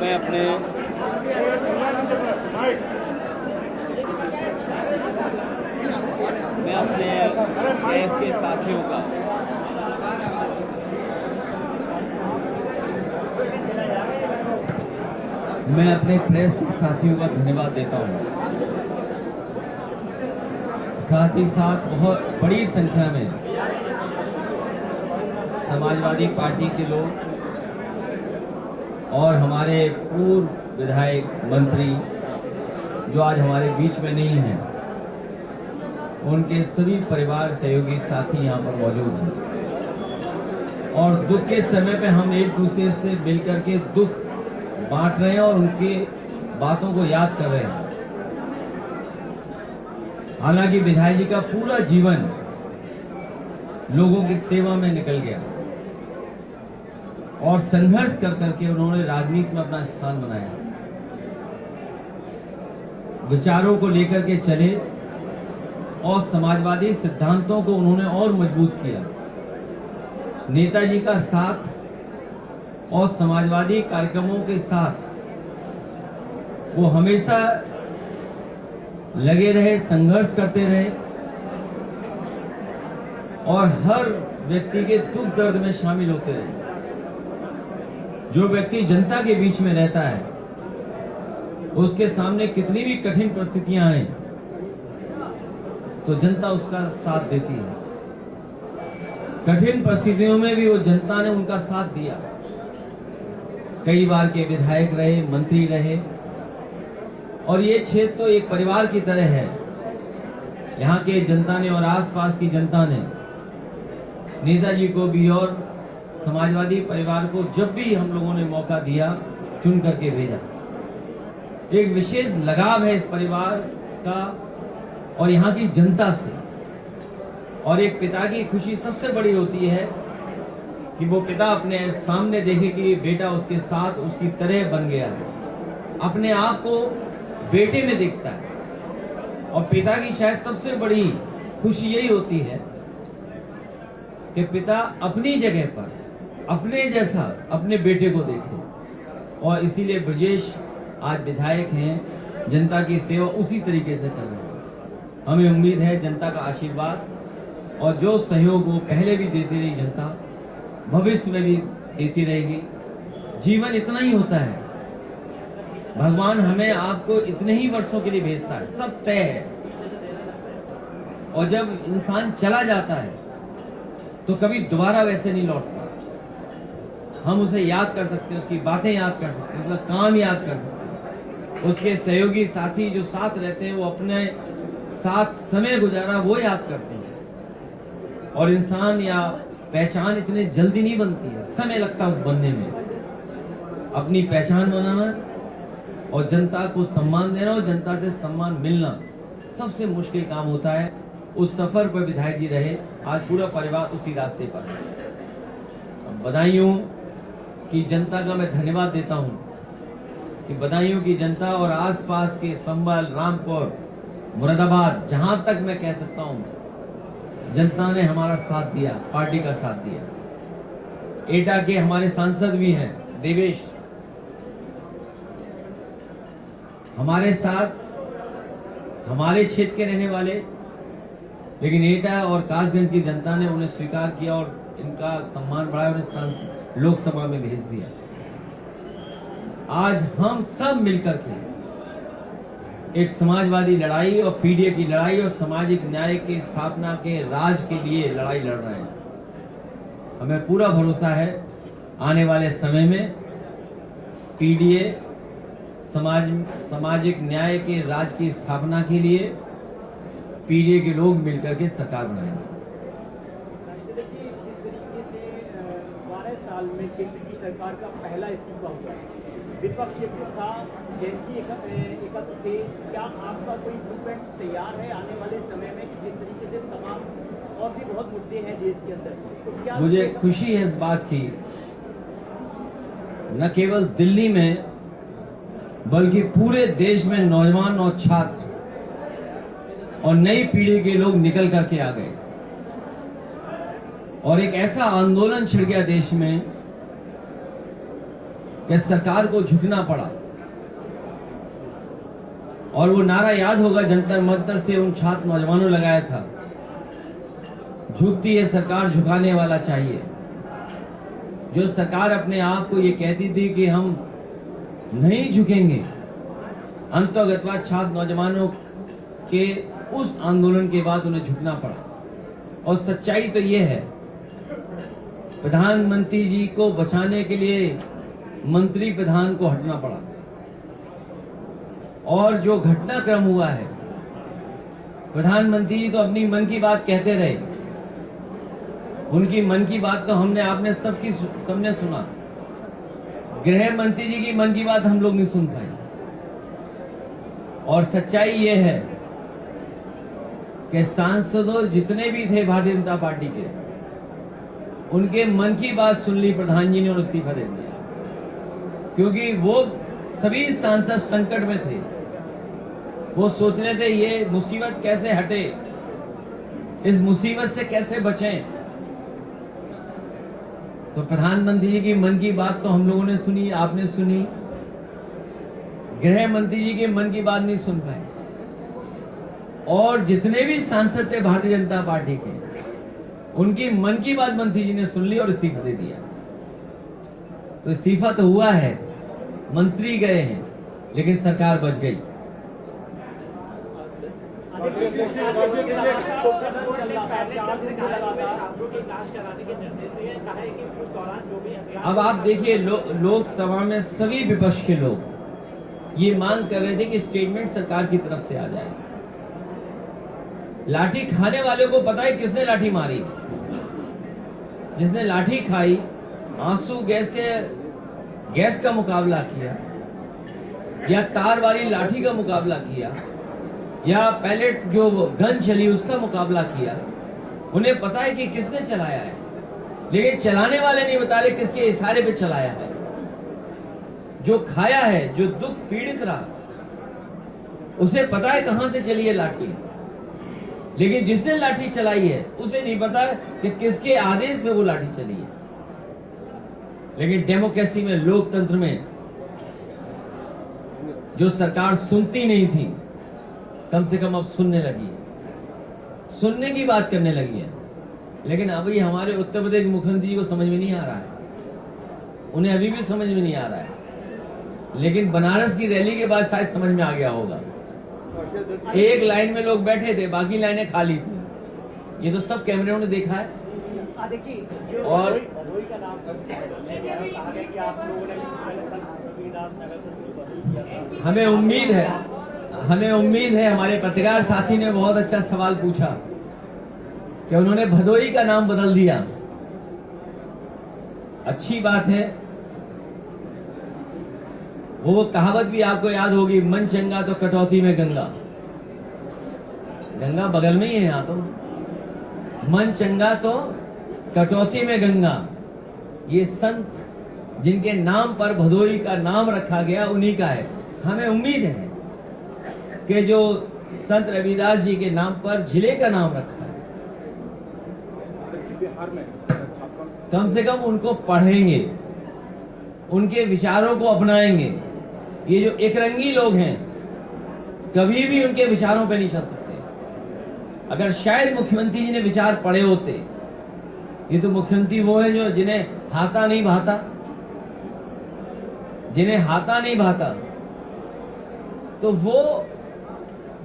मैं अपने प्रेस के साथियों का धन्यवाद देता हूं। साथ ही साथ बहुत बड़ी संख्या में समाजवादी पार्टी के लोग और हमारे पूर्व विधायक मंत्री जो आज हमारे बीच में नहीं हैं, उनके सभी परिवार सहयोगी साथी यहाँ पर मौजूद हैं और दुख के समय पे हम एक दूसरे से मिलकर के दुख बांट रहे हैं और उनके बातों को याद कर रहे हैं। हालांकि विधायक जी का पूरा जीवन लोगों की सेवा में निकल गया और संघर्ष कर करके उन्होंने राजनीति में अपना स्थान बनाया, विचारों को लेकर के चले और समाजवादी सिद्धांतों को उन्होंने और मजबूत किया। नेताजी का साथ और समाजवादी कार्यक्रमों के साथ वो हमेशा लगे रहे, संघर्ष करते रहे और हर व्यक्ति के दुख दर्द में शामिल होते रहे। जो व्यक्ति जनता के बीच में रहता है, उसके सामने कितनी भी कठिन परिस्थितियां आए तो जनता उसका साथ देती है। कठिन परिस्थितियों में भी वो जनता ने उनका साथ दिया। कई बार के विधायक रहे, मंत्री रहे और ये क्षेत्र तो एक परिवार की तरह है। यहाँ के जनता ने और आसपास की जनता ने नेताजी को भी और समाजवादी परिवार को जब भी हम लोगों ने मौका दिया चुन करके भेजा। एक विशेष लगाव है इस परिवार का और यहाँ की जनता से। और एक पिता की खुशी सबसे बड़ी होती है कि वो पिता अपने सामने देखे कि बेटा उसके साथ उसकी तरह बन गया है, अपने आप को बेटे में देखता है। और पिता की शायद सबसे बड़ी खुशी यही होती है कि पिता अपनी जगह पर अपने जैसा अपने बेटे को देखे। और इसीलिए ब्रजेश आज विधायक हैं, जनता की सेवा उसी तरीके से कर रहे हैं। हमें उम्मीद है जनता का आशीर्वाद और जो सहयोग वो पहले भी देती रही जनता, भविष्य में भी देती रहेगी। जीवन इतना ही होता है, भगवान हमें आपको इतने ही वर्षों के लिए भेजता है, सब तय है। और जब इंसान चला जाता है तो कभी दोबारा वैसे नहीं लौटता। हम उसे याद कर सकते हैं, उसकी बातें याद कर सकते हैं, उसका काम याद कर सकते हैं। उसके सहयोगी साथी जो साथ रहते हैं, वो अपने साथ समय गुजारा वो याद करते हैं। और इंसान या पहचान इतने जल्दी नहीं बनती है, समय लगता है उस बनने में। अपनी पहचान बनाना और जनता को सम्मान देना और जनता से सम्मान मिलना सबसे मुश्किल काम होता है। उस सफर पर विधायक जी रहे, आज पूरा परिवार उसी रास्ते पर है। बदायूं की जनता का मैं धन्यवाद देता हूं कि बदायूं की जनता और आसपास के संभल, रामपुर, मुरादाबाद, जहां तक मैं कह सकता हूं, जनता ने हमारा साथ दिया, पार्टी का साथ दिया। एटा के हमारे सांसद भी हैं, देवेश, हमारे साथ हमारे क्षेत्र के रहने वाले, लेकिन एटा और कासगंज की जनता ने उन्हें स्वीकार किया और इनका सम्मान बढ़ाया, उन्हें लोकसभा में भेज दिया। आज हम सब मिलकर के एक समाजवादी लड़ाई और पीडीए की लड़ाई और सामाजिक न्याय की स्थापना के राज के लिए लड़ाई लड़ रहे हैं। हमें पूरा भरोसा है आने वाले समय में पीडीए सामाजिक न्याय के राज की स्थापना के लिए पीडीए के लोग मिलकर के सरकार बनाएंगे। साल में केंद्र की सरकार का पहला इस्तीफा हुआ, विपक्ष था, जेएनसी एकत्र थे, क्या आपका कोई ब्लूप्रिंट तैयार है आने वाले समय में कि जिस तरीके से तमाम और भी बहुत मुद्दे हैं देश के अंदर, तो क्या मुझे खुशी है इस बात की, न केवल दिल्ली में बल्कि पूरे देश में नौजवान और छात्र और नई पीढ़ी के लोग निकल करके आ गए और एक ऐसा आंदोलन छिड़ गया देश में कि सरकार को झुकना पड़ा। और वो नारा याद होगा, जंतर मंतर से उन छात्र नौजवानों लगाया था, झुकती है सरकार, झुकाने वाला चाहिए। जो सरकार अपने आप को ये कहती थी कि हम नहीं झुकेंगे, अंतर्गतवाद छात्र नौजवानों के उस आंदोलन के बाद उन्हें झुकना पड़ा। और सच्चाई तो ये है, प्रधानमंत्री जी को बचाने के लिए मंत्री प्रधान को हटना पड़ा। और जो घटनाक्रम हुआ है, प्रधानमंत्री जी तो अपनी मन की बात कहते रहे, उनकी मन की बात तो आपने सबने सुना। गृह मंत्री जी की मन की बात हम लोग नहीं सुन पाए। और सच्चाई ये है कि सांसदों जितने भी थे भारतीय जनता पार्टी के, उनके मन की बात सुन ली प्रधान जी ने और इस्तीफा दे दिया। क्योंकि वो सभी सांसद संकट में थे, वो सोच रहे थे ये मुसीबत कैसे हटे, इस मुसीबत से कैसे बचें। तो प्रधानमंत्री जी की मन की बात तो हम लोगों ने सुनी, आपने सुनी। गृह मंत्री जी के मन की बात नहीं सुन पाए। और जितने भी सांसद थे भारतीय जनता पार्टी के, उनकी मन की बात मंत्री जी ने सुन ली और इस्तीफा दे दिया। तो इस्तीफा तो हुआ है, मंत्री गए हैं, लेकिन सरकार बच गई। अब आप देखिए, लोकसभा में सभी विपक्ष के लोग ये मांग कर रहे थे कि स्टेटमेंट सरकार की तरफ से आ जाए। लाठी खाने वाले को पता है किसने लाठी मारी। जिसने लाठी खाई, आंसू गैस का मुकाबला किया, या तार वाली लाठी का मुकाबला किया, या पैलेट जो गन चली उसका मुकाबला किया, उन्हें पता है कि किसने चलाया है। लेकिन चलाने वाले नहीं बता रहे किसके इशारे पे चलाया है। जो खाया है, जो दुख पीड़ित रहा, उसे पता है कहां से चली है लाठी। लेकिन जिसने लाठी चलाई है उसे नहीं पता है कि किसके आदेश पे वो लाठी चली है। लेकिन डेमोक्रेसी में, लोकतंत्र में, जो सरकार सुनती नहीं थी, कम से कम अब सुनने लगी है, सुनने की बात करने लगी है। लेकिन अभी हमारे उत्तर प्रदेश के मुख्यमंत्री जी को समझ में नहीं आ रहा है, उन्हें अभी भी समझ में नहीं आ रहा है। लेकिन बनारस की रैली के बाद शायद समझ में आ गया होगा। एक लाइन में लोग बैठे थे, बाकी लाइनें खाली थी। ये तो सब कैमरे ने देखा है। देखिए, और भदोई का नाम कहा गया कि आप लोगों ने हमें उम्मीद है, हमारे पत्रकार साथी ने बहुत अच्छा सवाल पूछा कि उन्होंने भदोई का नाम बदल दिया। अच्छी बात है। वो कहावत भी आपको याद होगी, मन चंगा तो कटौती में गंगा। गंगा बगल में ही है यहाँ तो। मन चंगा तो कटौती में गंगा। ये संत जिनके नाम पर भदोई का नाम रखा गया, उन्हीं का है। हमें उम्मीद है कि जो संत रविदास जी के नाम पर जिले का नाम रखा है, बिहार में कम से कम उनको पढ़ेंगे, उनके विचारों को अपनाएंगे। ये जो एकरंगी लोग हैं, कभी भी उनके विचारों पे नहीं चल सकते। अगर शायद मुख्यमंत्री जी ने विचार पढ़े होते, ये तो मुख्यमंत्री वो है जो जिन्हें हाथा नहीं भाता, तो वो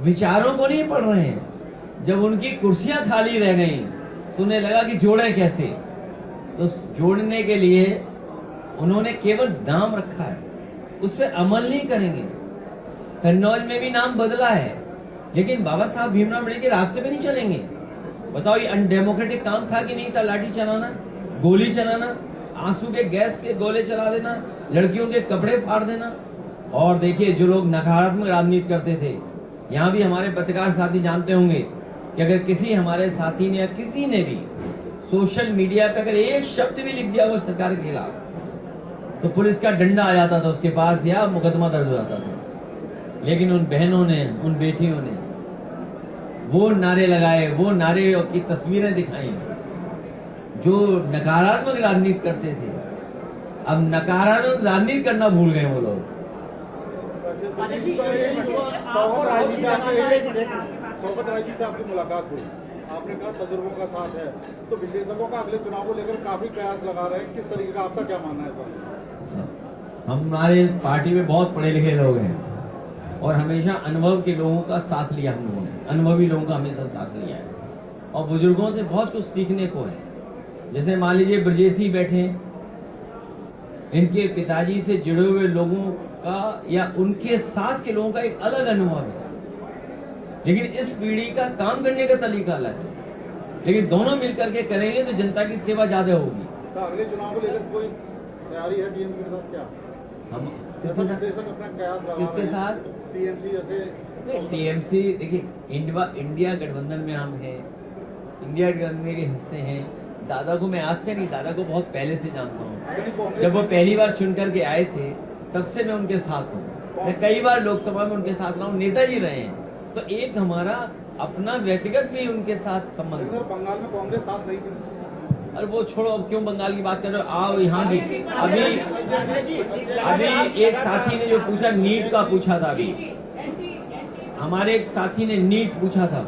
विचारों को नहीं पढ़ रहे हैं। जब उनकी कुर्सियां खाली रह गई तो उन्हें लगा कि जोड़े कैसे, तो जोड़ने के लिए उन्होंने केवल नाम रखा है, उस पर अमल नहीं करेंगे। कन्नौज में भी नाम बदला है, लेकिन बाबा साहब भीमराव अम्बेडकर के रास्ते पे नहीं चलेंगे। बताओ, ये अनडेमोक्रेटिक काम था कि नहीं था? लाठी चलाना, गोली चलाना, आंसू के गैस के गोले चला देना, लड़कियों के कपड़े फाड़ देना। और देखिए, जो लोग नकारात्मक राजनीति करते थे, यहाँ भी हमारे पत्रकार साथी जानते होंगे कि अगर किसी हमारे साथी ने या किसी ने भी सोशल मीडिया पे अगर एक शब्द भी लिख दिया वो सरकार के खिलाफ, तो पुलिस का डंडा आ जाता था उसके पास या मुकदमा दर्ज हो जाता था। लेकिन उन बहनों ने, उन बेटियों ने वो नारे लगाए, वो नारे की तस्वीरें दिखाई। जो नकारात्मक राजनीति करते थे अब नकारात्मक राजनीति करना भूल गए वो लोग। सोबत राय जी से आपकी मुलाकात हुई, आपने कहा तजुर्बों का साथ है, तो विशेषज्ञों का अगले चुनाव को लेकर काफी प्रयास लगा रहे हैं, किस तरीके का आपका क्या मानना है इस बारे? हमारे पार्टी में बहुत पढ़े लिखे लोग हैं और हमेशा अनुभव के लोगों का साथ लिया हम लोगों ने, अनुभवी लोगों का हमेशा साथ लिया है और बुजुर्गों से बहुत कुछ सीखने को है। जैसे मान लीजिए ब्रजेशी बैठे, इनके पिताजी से जुड़े हुए लोगों का या उनके साथ के लोगों का एक अलग अनुभव है, लेकिन इस पीढ़ी का काम करने का तरीका अलग है। लेकिन दोनों मिलकर के करेंगे तो जनता की सेवा ज्यादा होगी। तो अगले चुनाव को लेकर कोई तैयारी है टीएमसी के साथ? क्या हम जैसा विशेषज्ञ अपना कयास लगा किसके रहे हैं, साथ? टीएमसी जैसे टीएमसी देखिए, इंडिया गठबंधन में हम हैं, इंडिया गठबंधन के हिस्से हैं। दादा को मैं आज से नहीं, दादा को बहुत पहले से जानता हूँ। जब वो पहली बार चुन करके आए थे तब से मैं उनके साथ हूँ। मैं कई बार लोकसभा में उनके साथ रहा हूँ, नेताजी रहे हैं, तो एक हमारा अपना व्यक्तिगत भी उनके साथ संबंध है। बंगाल में कांग्रेस साथ नहीं थी। अरे वो छोड़ो, अब क्यों बंगाल की बात कर रहे हो? आओ यहाँ भी। अभी एक साथी ने जो पूछा, नीट का पूछा था, अभी हमारे एक साथी ने नीट पूछा था।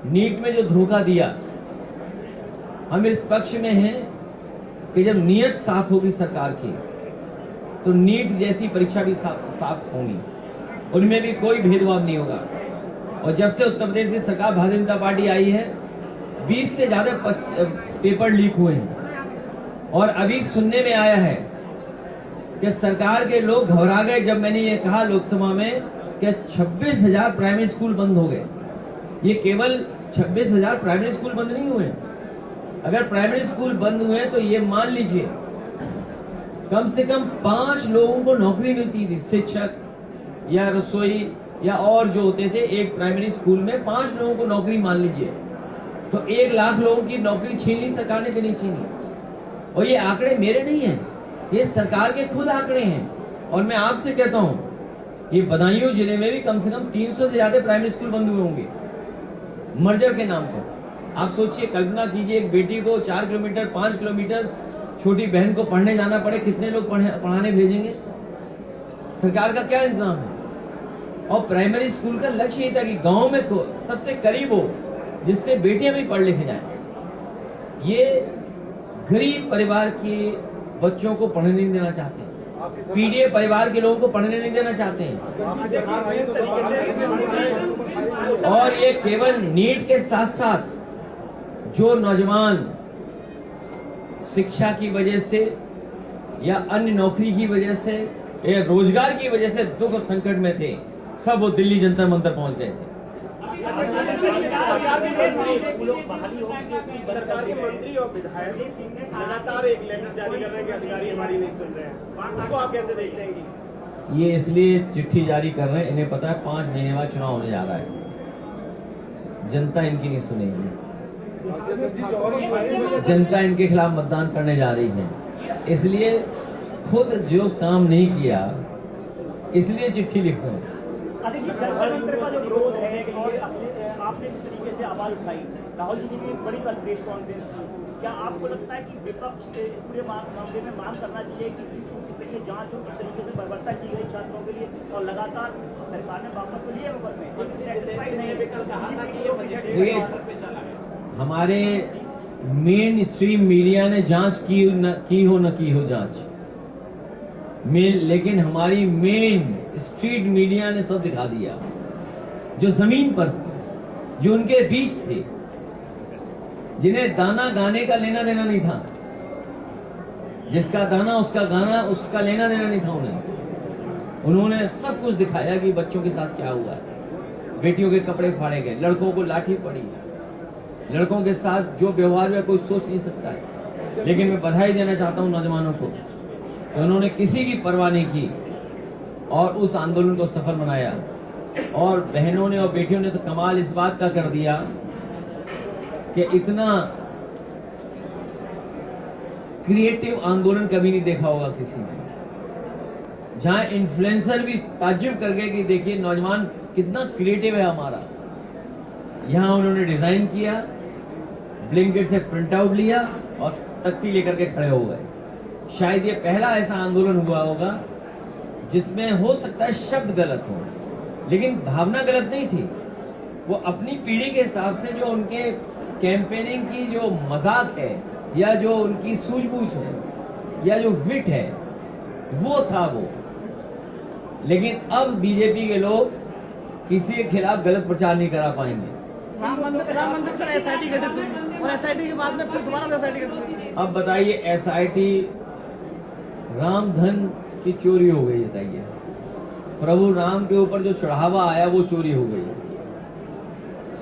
नीट में जो धोखा दिया, हम इस पक्ष में हैं कि जब नीयत साफ होगी सरकार की तो नीट जैसी परीक्षा भी साफ होंगी, उनमें भी कोई भेदभाव नहीं होगा। और जब से उत्तर प्रदेश की सरकार भारतीय जनता पार्टी आई है, 20 से ज्यादा पेपर लीक हुए हैं और अभी सुनने में आया है कि सरकार के लोग घबरा गए जब मैंने ये कहा लोकसभा में कि 26,000 प्राइमरी स्कूल बंद हो गए। ये केवल 26,000 प्राइमरी स्कूल बंद नहीं हुए, अगर प्राइमरी स्कूल बंद हुए तो ये मान लीजिए कम से कम 5 लोगों को नौकरी मिलती थी, शिक्षक या रसोई या और जो होते थे। एक प्राइमरी स्कूल में 5 लोगों को नौकरी मान लीजिए, तो 1 लाख लोगों की नौकरी छीन ली सरकार ने कि नहीं छीनी। और ये आंकड़े मेरे नहीं हैं, ये सरकार के खुद आंकड़े हैं। और मैं आपसे कहता हूं, ये बदायूं जिले में भी कम से कम 300 से ज्यादा प्राइमरी स्कूल बंद हुए होंगे मर्जर के नाम पर। आप सोचिए, कल्पना कीजिए, एक बेटी को 4 किलोमीटर 5 किलोमीटर छोटी बहन को पढ़ने जाना पड़े, कितने लोग पढ़ाने भेजेंगे? सरकार का क्या इंतजाम है? और प्राइमरी स्कूल का लक्ष्य ये था कि गांव में सबसे करीब हो, जिससे बेटियां भी पढ़ लिख जाएं। ये गरीब परिवार के बच्चों को पढ़ने नहीं देना चाहते हैं, पीडीए परिवार के लोगों को पढ़ने नहीं देना चाहते हैं। और ये केवल नीट के साथ साथ जो नौजवान शिक्षा की वजह से या अन्य नौकरी की वजह से या रोजगार की वजह से दुख और संकट में थे, सब वो दिल्ली जंतर मंतर पहुंच गए थे। सरकार के मंत्री और विधायक लगातार एक लेटर जारी कर रहे हैं कि अधिकारी हमारी नहीं सुन रहे हैं, उसको आप कैसे देखते हैं? ये इसलिए चिट्ठी जारी कर रहे हैं, इन्हें पता है 5 महीने बाद चुनाव होने जा रहा है, जनता इनकी नहीं सुनेगी, जनता इनके खिलाफ मतदान करने जा रही है। इसलिए खुद जो काम नहीं किया, इसलिए चिट्ठी लिख रहे हैं। जंतर मंतर का जो विरोध है, आपने जिस तरीके से आवाज उठाई, राहुल जी की एक बड़ी प्रेस कॉन्फ्रेंस थी, क्या आपको लगता है कि विपक्ष इस पूरे मामले में मांग करना चाहिए कि किस तरीके जांच हो, किस तरीके से बर्बरता की गई छात्रों के लिए, और लगातार सरकार ने वापस तो लिए मुकदमे? हमारे मेन स्ट्रीम मीडिया ने जांच की हो जांच, लेकिन हमारी मेन स्ट्रीट मीडिया ने सब दिखा दिया, जो जमीन पर थे, जो उनके बीच थे, जिन्हें दाना गाने का लेना देना नहीं था, जिसका दाना उसका गाना, उसका लेना देना नहीं था। उन्होंने सब कुछ दिखाया कि बच्चों के साथ क्या हुआ है। बेटियों के कपड़े फाड़े गए, लड़कों को लाठी पड़ी, लड़कों के साथ जो व्यवहार हुआ कोई सोच नहीं सकता है। लेकिन मैं बधाई देना चाहता हूं नौजवानों को, उन्होंने किसी की परवाह नहीं की और उस आंदोलन को सफल बनाया। और बहनों ने और बेटियों ने तो कमाल इस बात का कर दिया कि इतना क्रिएटिव आंदोलन कभी नहीं देखा होगा किसी ने, जहां इन्फ्लुएंसर भी ताज्जुब कर गए कि देखिए नौजवान कितना क्रिएटिव है हमारा। यहां उन्होंने डिजाइन किया, ब्लिंकेट से प्रिंट आउट लिया और तख्ती लेकर के खड़े हो गए। शायद ये पहला ऐसा आंदोलन हुआ होगा जिसमें हो सकता है शब्द गलत हो, लेकिन भावना गलत नहीं थी। वो अपनी पीढ़ी के हिसाब से जो उनके कैंपेनिंग की जो मजाक है या जो उनकी सूझबूझ है या जो विट है वो था वो। लेकिन अब बीजेपी के लोग किसी के खिलाफ गलत प्रचार नहीं करा पाएंगे। राम मंदिर सर एसआईटी गठित हुई और एसआईटी के बाद में फिर दोबारा एसआईटी गठित हुई। अब बताइए एसआईटी राम धन की चोरी हो गई, बताइए प्रभु राम के ऊपर जो चढ़ावा आया वो चोरी हो गई।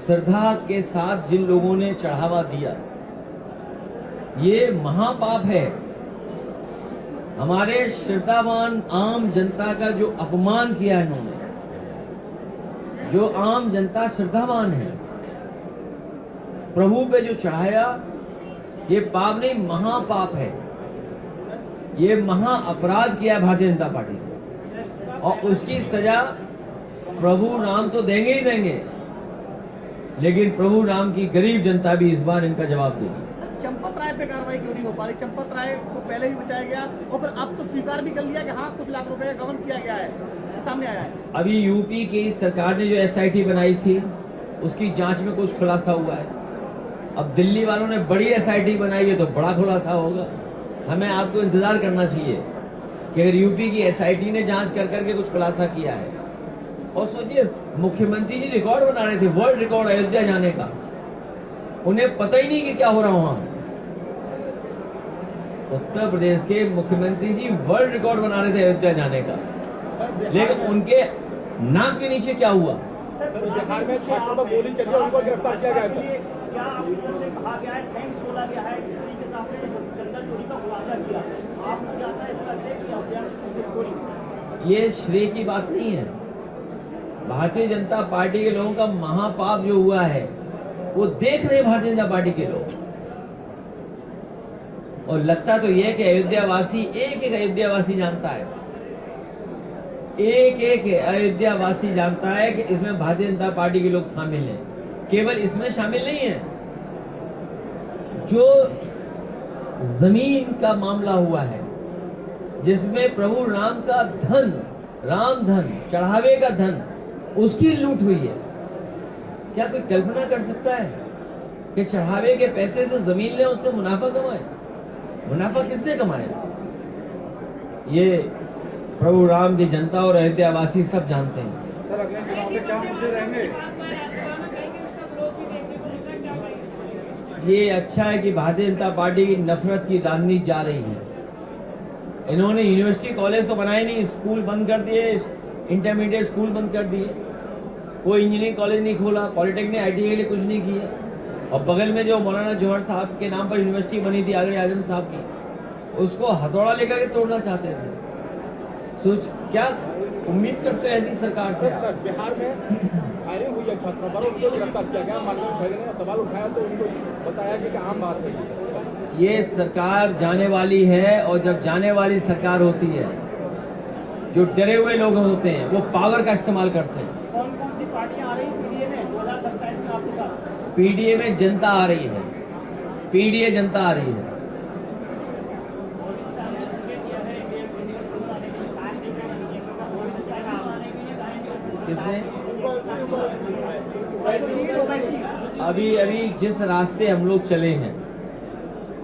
श्रद्धा के साथ जिन लोगों ने चढ़ावा दिया ये महापाप है। हमारे श्रद्धावान आम जनता का जो अपमान किया इन्होंने, जो आम जनता श्रद्धावान है, प्रभु पे जो चढ़ाया, ये पाप नहीं महापाप है। ये महा अपराध किया भारतीय जनता पार्टी ने और उसकी सजा प्रभु राम तो देंगे ही देंगे, लेकिन प्रभु राम की गरीब जनता भी इस बार इनका जवाब देगी। चंपत राय पे कार्रवाई क्यों नहीं हो पा रही? चंपत राय को पहले ही बचाया गया और फिर अब तो स्वीकार भी कर लिया कि हाँ कुछ लाख रुपए का गबन किया गया है, सामने आया है। अभी यूपी की सरकार ने जो एसआईटी बनाई थी उसकी जांच में कुछ खुलासा हुआ है। अब दिल्ली वालों ने बड़ी एसआईटी बनाई है तो बड़ा खुलासा होगा। हमें आपको इंतजार करना चाहिए कि अगर यूपी की एसआईटी ने जांच कर करके कुछ खुलासा किया है। और सोचिए मुख्यमंत्री जी रिकॉर्ड बना रहे थे, वर्ल्ड रिकॉर्ड अयोध्या जाने का, उन्हें पता ही नहीं कि क्या हो रहा वहां। उत्तर प्रदेश के मुख्यमंत्री जी वर्ल्ड रिकॉर्ड बना रहे थे अयोध्या जाने का, लेकिन उनके नाक के नीचे क्या हुआ? बिहार में छात्रों पर गोली चली है, उनको गिरफ्तार किया गया था। क्या आपकी तरफ से कहा गया है, थैंक्स बोला गया है जिस तरीके से आपने जंगल चोरी का खुलासा किया, आपको जाता है इसका श्रेय कि अयोध्या में चोरी? ये श्रेय की बात नहीं है। भारतीय जनता पार्टी के लोगों का महापाप जो हुआ है वो देख रहे भारतीय जनता पार्टी के लोग, और लगता तो यह कि अयोध्यावासी एक एक अयोध्यावासी जानता है, एक एक अयोध्यावासी जानता है कि इसमें भारतीय जनता पार्टी के लोग शामिल हैं। केवल इसमें शामिल नहीं है, जो जमीन का मामला हुआ है जिसमें प्रभु राम का धन, राम धन, चढ़ावे का धन, उसकी लूट हुई है। क्या कोई कल्पना कर सकता है कि चढ़ावे के पैसे से जमीन ले उससे मुनाफा कमाए? मुनाफा किसने कमाया? ये प्रभु राम की जनता और अयोध्यावासी सब जानते हैं। सर अगले चुनाव में क्या मुद्दे रहेंगे? ये अच्छा है कि भारतीय जनता पार्टी की नफरत की राजनीति जा रही है। इन्होंने यूनिवर्सिटी कॉलेज तो बनाए नहीं, स्कूल बंद कर दिए, इंटरमीडिएट स्कूल बंद कर दिए, कोई इंजीनियरिंग कॉलेज नहीं खोला, पॉलिटेक्निक आईटीआई के लिए कुछ नहीं किया। और बगल में जो मौलाना जौहर साहब के नाम पर यूनिवर्सिटी बनी थी आगरे आजम साहब की, उसको हथौड़ा लेकर के तोड़ना चाहते थे। सोच क्या उम्मीद करते हैं ऐसी सरकार से? सर बिहार में फायरिंग हुई है छात्रों पर, उनको गिरफ्तार किया गया। माननीय खड़गे ने सवाल उठाया तो उनको बताया कि आम बात है। ये सरकार जाने वाली है, और जब जाने वाली सरकार होती है जो डरे हुए लोग होते हैं वो पावर का इस्तेमाल करते हैं। कौन कौन सी पार्टियां आ रही पीडीए में 2027 में आपके साथ? पीडीए में जनता आ रही है, पीडीए जनता आ रही है। किसने? अभी जिस रास्ते हम लोग चले हैं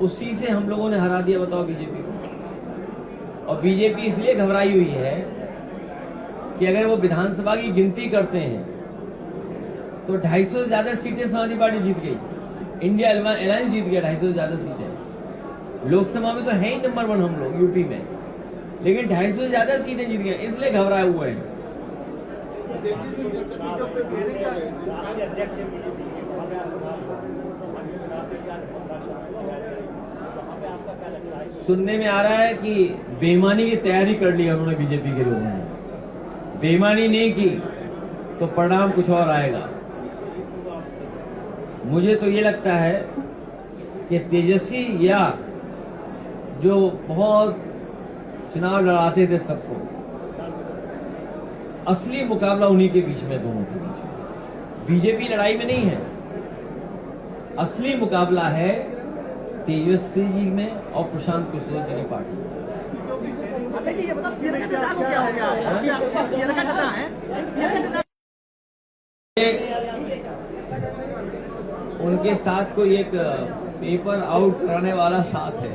उसी से हम लोगों ने हरा दिया, बताओ बीजेपी को। और बीजेपी इसलिए घबराई हुई है कि अगर वो विधानसभा की गिनती करते हैं तो 250 से ज्यादा सीटें समाजवादी पार्टी जीत गई, इंडिया अलायंस जीत गया 250 से ज्यादा सीटें। लोकसभा में तो है ही नंबर 1 हम लोग यूपी में, लेकिन 250 से ज्यादा सीटें जीत गए, इसलिए घबराए हुए हैं। सुनने में आ रहा है कि बेईमानी की तैयारी कर ली है उन्होंने, बीजेपी के लोगों ने। बेईमानी नहीं की तो परिणाम कुछ और आएगा। मुझे तो ये लगता है कि तेजस्वी या जो बहुत चुनाव लड़ाते थे सबको, असली मुकाबला उन्हीं के बीच में, दोनों के बीच में। बीजेपी लड़ाई में नहीं है, असली मुकाबला है तेजस्वी जी में और प्रशांत किशोर जी की पार्टी में। देखिए ये मतलब पियर का चचा को क्या हो गया है? अभी आपका पियर का चचा है, पियर का चचा उनके साथ कोई एक पेपर आउट कराने वाला साथ है।